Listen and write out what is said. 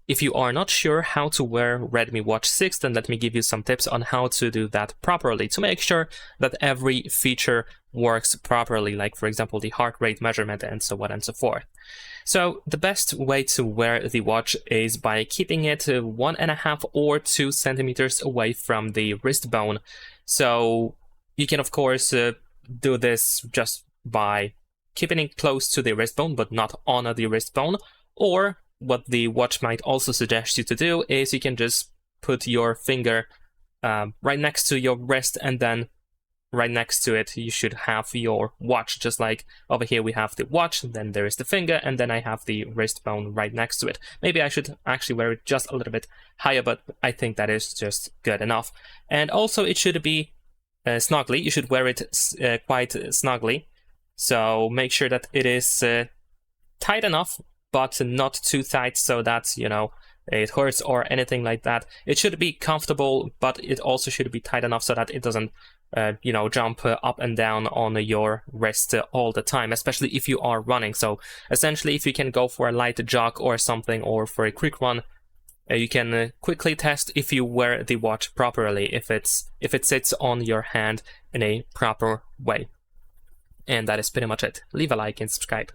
If you are not sure how to wear Redmi Watch 6, then let me give you some tips on how to do that properly to make sure that every feature works properly, like for example the heart rate measurement and so on and so forth. So the best way to wear the watch is by keeping it 1.5 or 2 centimeters away from the wrist bone. So you can of course do this just by keeping it close to the wrist bone but not on the wrist bone, or what the watch might also suggest you to do is you can just put your finger right next to your wrist, and then right next to it you should have your watch. Just like over here we have the watch, then there is the finger, and then I have the wrist bone right next to it. Maybe I should actually wear it just a little bit higher, but I think that is just good enough. And also it should be snugly. You should wear it quite snugly, so make sure that it is tight enough but not too tight so that, you know, it hurts or anything like that. It should be comfortable, but it also should be tight enough so that it doesn't, you know, jump up and down on your wrist all the time, especially if you are running. So essentially, if you can go for a light jog or something, or for a quick run, you can quickly test if you wear the watch properly, if it sits on your hand in a proper way. And that is pretty much it. Leave a like and subscribe.